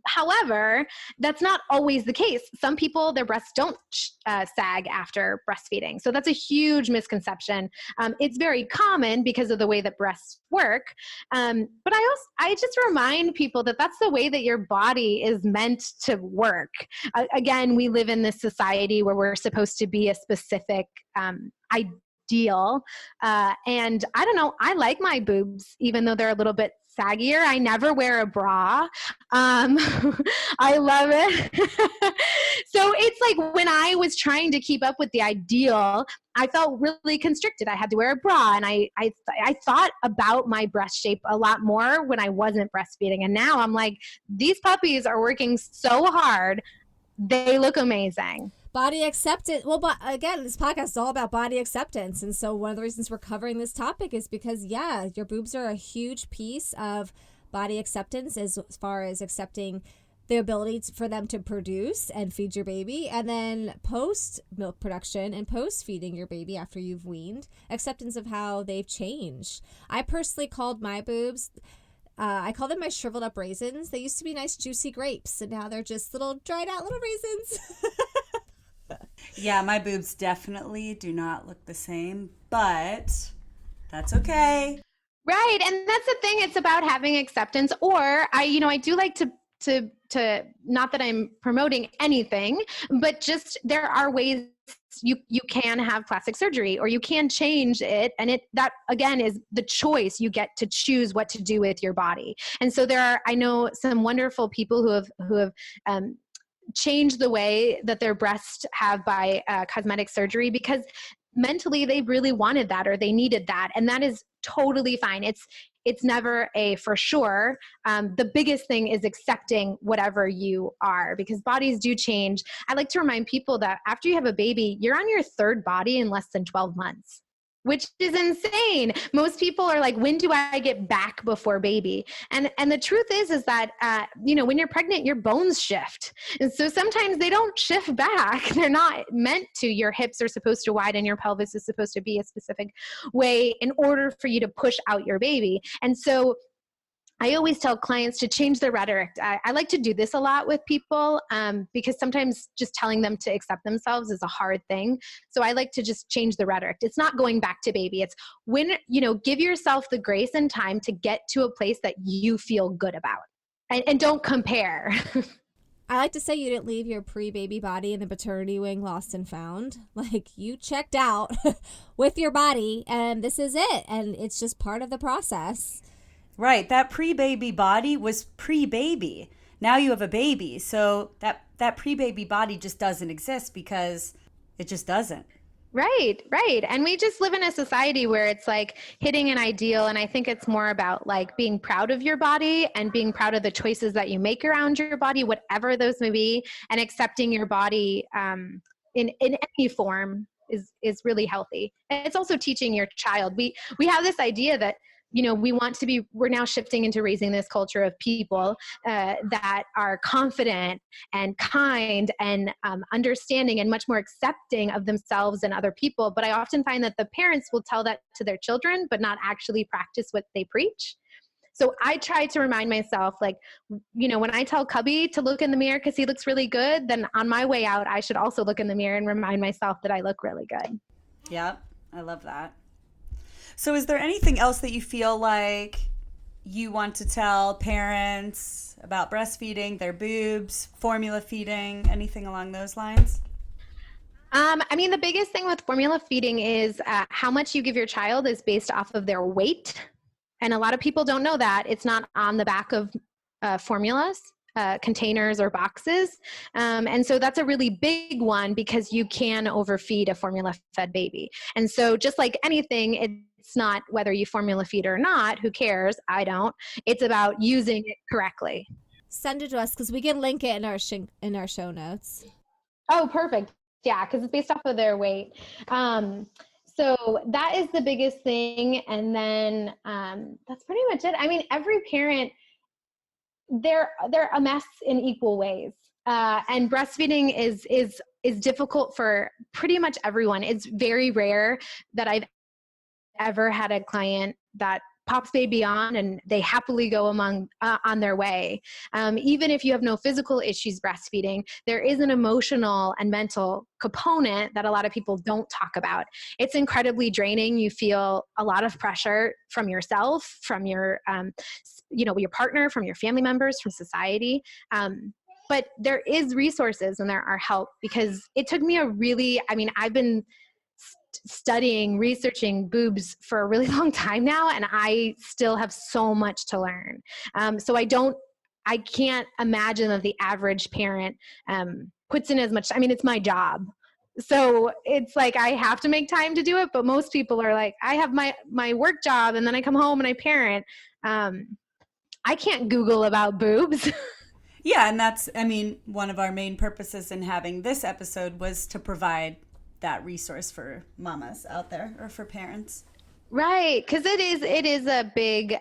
However, that's not always the case. Some people, their breasts don't sag after breastfeeding. So that's a huge misconception. It's very common because of the way that breasts work. But I just remind people that that's the way that your body is meant to work. Again, we live in this society where we're supposed to be a specific ideal. And I don't know, I like my boobs, even though they're a little bit saggier. I never wear a bra. I love it. So it's like when I was trying to keep up with the ideal, I felt really constricted. I had to wear a bra, and I thought about my breast shape a lot more when I wasn't breastfeeding. And now I'm like, these puppies are working so hard. They look amazing. Body acceptance. Well, but again, this podcast is all about body acceptance. And so one of the reasons we're covering this topic is because, yeah, your boobs are a huge piece of body acceptance as far as accepting the ability for them to produce and feed your baby. And then post milk production and post feeding your baby after you've weaned, acceptance of how they've changed. I personally called my boobs, I call them my shriveled up raisins. They used to be nice juicy grapes, and now they're just little dried out little raisins. Yeah, my boobs definitely do not look the same, but that's okay. Right. And that's the thing. It's about having acceptance. Or I do like to not that I'm promoting anything, but just there are ways you can have plastic surgery, or you can change it. And that again is the choice. You get to choose what to do with your body. And so I know some wonderful people who have change the way that their breasts have by cosmetic surgery, because mentally they really wanted that or they needed that. And that is totally fine. It's never a for sure. The biggest thing is accepting whatever you are, because bodies do change. I like to remind people that after you have a baby, you're on your third body in less than 12 months. Which is insane. Most people are like, when do I get back before baby? And the truth is that, when you're pregnant, your bones shift. And so sometimes they don't shift back. They're not meant to. Your hips are supposed to widen. Your pelvis is supposed to be a specific way in order for you to push out your baby. And so I always tell clients to change their rhetoric. I like to do this a lot with people because sometimes just telling them to accept themselves is a hard thing. So I like to just change the rhetoric. It's not going back to baby. It's when, give yourself the grace and time to get to a place that you feel good about, and don't compare. I like to say you didn't leave your pre-baby body in the maternity wing lost and found. Like, you checked out with your body, and this is it. And it's just part of the process. Right. That pre-baby body was pre-baby. Now you have a baby. So that pre-baby body just doesn't exist because it just doesn't. Right, right. And we just live in a society where it's like hitting an ideal. And I think it's more about like being proud of your body and being proud of the choices that you make around your body, whatever those may be, and accepting your body in any form is really healthy. And it's also teaching your child. We have this idea that, you know, we're now shifting into raising this culture of people that are confident and kind and understanding and much more accepting of themselves and other people. But I often find that the parents will tell that to their children, but not actually practice what they preach. So I try to remind myself, like, you know, when I tell Cubby to look in the mirror because he looks really good, then on my way out, I should also look in the mirror and remind myself that I look really good. Yep. I love that. So is there anything else that you feel like you want to tell parents about breastfeeding, their boobs, formula feeding, anything along those lines? I mean, the biggest thing with formula feeding is how much you give your child is based off of their weight. And a lot of people don't know that. It's not on the back of formulas. Containers or boxes. And so that's a really big one because you can overfeed a formula fed baby. And so just like anything, it's not whether you formula feed or not, who cares? I don't. It's about using it correctly. Send it to us because we can link it in our show notes. Oh, perfect. Yeah, because it's based off of their weight. So that is the biggest thing. And then that's pretty much it. I mean, every parent, they're a mess in equal ways. And breastfeeding is difficult for pretty much everyone. It's very rare that I've ever had a client that pops baby on and they happily go on their way. Even if you have no physical issues breastfeeding, there is an emotional and mental component that a lot of people don't talk about. It's incredibly draining. You feel a lot of pressure from yourself, from your your partner, from your family members, from society. But there is resources and there are help, because it took me I've been studying, researching boobs for a really long time now, and I still have so much to learn. So I can't imagine that the average parent puts in as much. I mean, it's my job. So it's like I have to make time to do it, but most people are like, I have my work job and then I come home and I parent. I can't Google about boobs. Yeah, and that's, I mean, one of our main purposes in having this episode was to provide that resource for mamas out there, or for parents. Right, because it is a big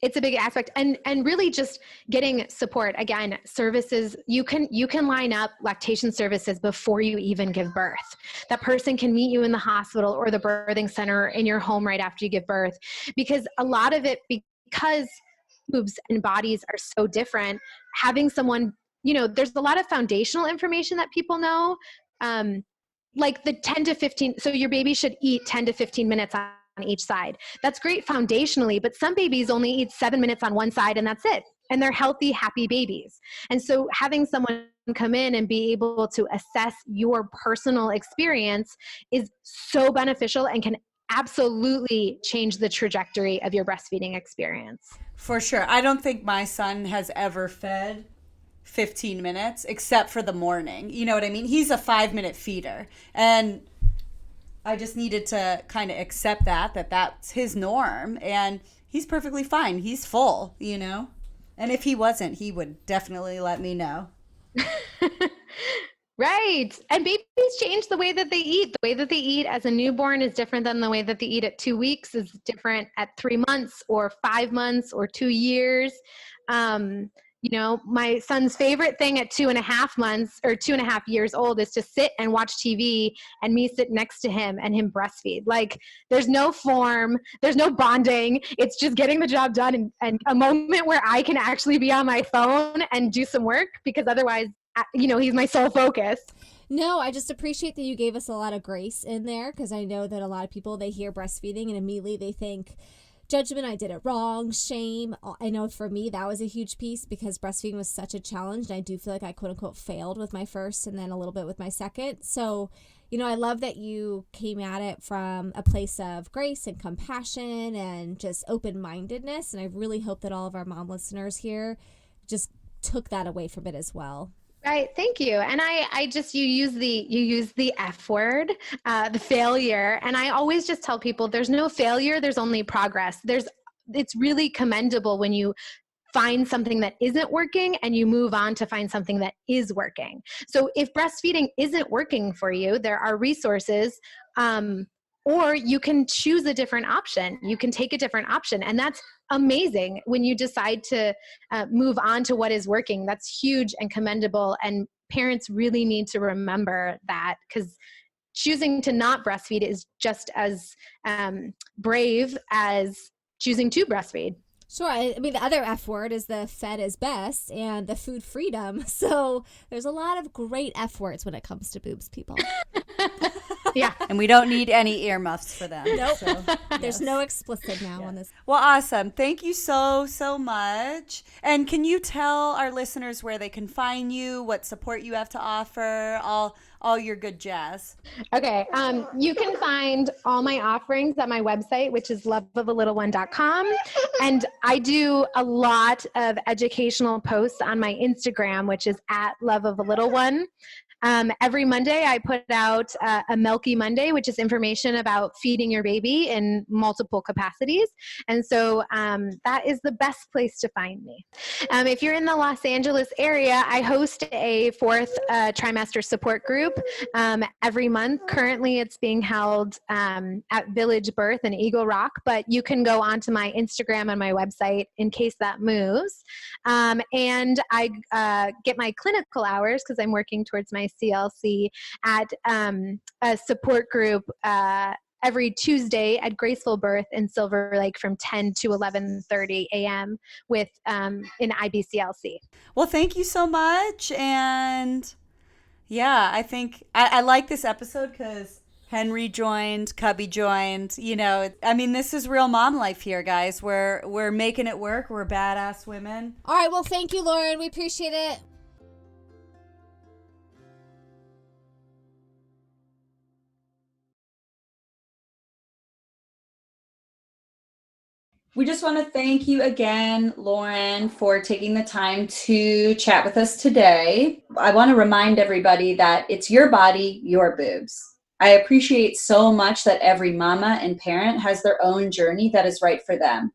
it's a big aspect, and really just getting support. Again, services, you can line up lactation services before you even give birth. That person can meet you in the hospital or the birthing center in your home right after you give birth, because a lot of it, because boobs and bodies are so different, having someone, there's a lot of foundational information that people know, like the 10 to 15, so your baby should eat 10 to 15 minutes on each side. That's great foundationally, but some babies only eat 7 minutes on one side and that's it. And they're healthy, happy babies. And so having someone come in and be able to assess your personal experience is so beneficial and can absolutely change the trajectory of your breastfeeding experience. For sure. I don't think my son has ever fed 15 minutes except for the morning. You know what I mean? He's a 5-minute feeder. And I just needed to kind of accept that's his norm. And he's perfectly fine. He's full, And if he wasn't, he would definitely let me know. Right. And babies change the way that they eat. The way that they eat as a newborn is different than the way that they eat at 2 weeks, is different at 3 months or 5 months or 2 years. My son's favorite thing at 2.5 months or 2.5 years old is to sit and watch TV and me sit next to him and him breastfeed. Like, there's no form, there's no bonding. It's just getting the job done and a moment where I can actually be on my phone and do some work, because otherwise, he's my sole focus. No, I just appreciate that you gave us a lot of grace in there, because I know that a lot of people, they hear breastfeeding and immediately they think judgment, I did it wrong, shame. I know for me that was a huge piece because breastfeeding was such a challenge, and I do feel like I quote unquote failed with my first and then a little bit with my second. So, you know, I love that you came at it from a place of grace and compassion and just open-mindedness, and I really hope that all of our mom listeners here just took that away from it as well. Right. Thank you. And I just, you use the F word, the failure. And I always just tell people there's no failure. There's only progress. It's really commendable when you find something that isn't working and you move on to find something that is working. So if breastfeeding isn't working for you, there are resources, or you can choose a different option. You can take a different option. And that's amazing when you decide to move on to what is working. That's huge and commendable. And parents really need to remember that, because choosing to not breastfeed is just as brave as choosing to breastfeed. Sure. I mean, the other F word is the fed is best and the food freedom. So there's a lot of great F words when it comes to boobs, people. Yeah. And we don't need any earmuffs for them. Nope. So, There's no explicit now on this. Well, awesome. Thank you so much. And can you tell our listeners where they can find you, what support you have to offer, all your good jazz? Okay. You can find all my offerings at my website, which is loveofalittle1.com. And I do a lot of educational posts on my Instagram, which is at loveofalittle1. Every Monday, I put out a Milky Monday, which is information about feeding your baby in multiple capacities. And so that is the best place to find me. If you're in the Los Angeles area, I host a fourth trimester support group every month. Currently, it's being held at Village Birth in Eagle Rock, but you can go onto my Instagram and my website in case that moves. And I get my clinical hours because I'm working towards my CLC at a support group every Tuesday at Graceful Birth in Silver Lake from 10 to 11:30 a.m. with in IBCLC. Well, thank you so much. And yeah, I think I like this episode because Henry joined, Cubby joined. You know, I mean, this is real mom life here, guys. We're making it work. We're badass women. All right. Well, thank you, Lauren. We appreciate it. We just want to thank you again, Lauren, for taking the time to chat with us today. I want to remind everybody that it's your body, your boobs. I appreciate so much that every mama and parent has their own journey that is right for them.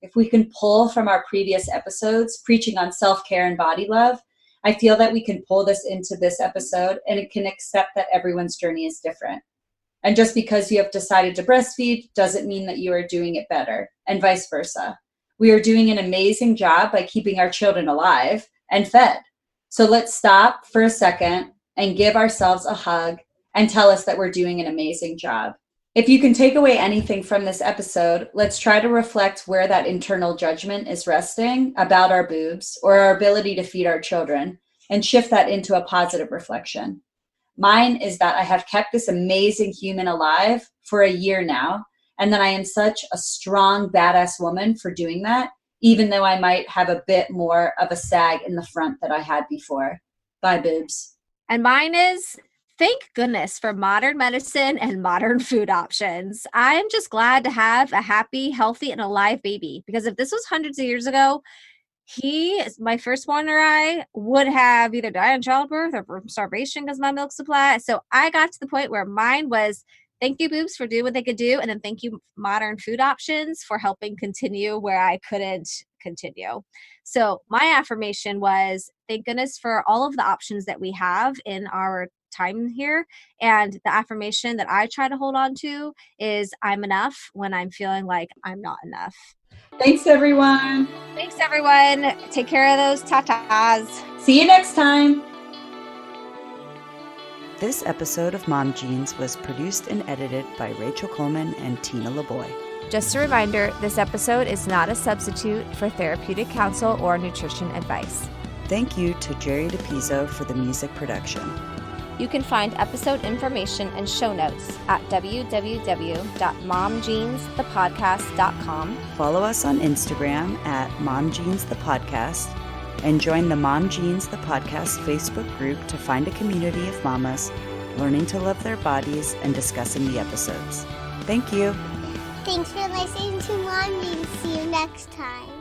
If we can pull from our previous episodes, preaching on self-care and body love, I feel that we can pull this into this episode and it can accept that everyone's journey is different. And just because you have decided to breastfeed doesn't mean that you are doing it better, and vice versa. We are doing an amazing job by keeping our children alive and fed. So let's stop for a second and give ourselves a hug and tell us that we're doing an amazing job. If you can take away anything from this episode, let's try to reflect where that internal judgment is resting about our boobs or our ability to feed our children and shift that into a positive reflection. Mine is that I have kept this amazing human alive for a year now, and that I am such a strong, badass woman for doing that, even though I might have a bit more of a sag in the front that I had before. Bye, boobs. And mine is, thank goodness for modern medicine and modern food options. I'm just glad to have a happy, healthy, and alive baby, because if this was hundreds of years ago, my firstborn or I would have either died in childbirth or from starvation because my milk supply. So I got to the point where mine was, thank you, boobs, for doing what they could do. And then thank you, modern food options, for helping continue where I couldn't continue. So my affirmation was, thank goodness for all of the options that we have in our time here. And the affirmation that I try to hold on to is, I'm enough when I'm feeling like I'm not enough. Thanks, everyone. Thanks, everyone. Take care of those tatas. See you next time. This episode of Mom Jeans was produced and edited by Rachel Coleman and Tina LeBoy. Just a reminder, this episode is not a substitute for therapeutic counsel or nutrition advice. Thank you to Jerry DePizzo for the music production. You can find episode information and show notes at www.momjeansthepodcast.com. Follow us on Instagram at momjeansthepodcast and join the Mom Jeans the Podcast Facebook group to find a community of mamas learning to love their bodies and discussing the episodes. Thank you. Thanks for listening to Mom Jeans. See you next time.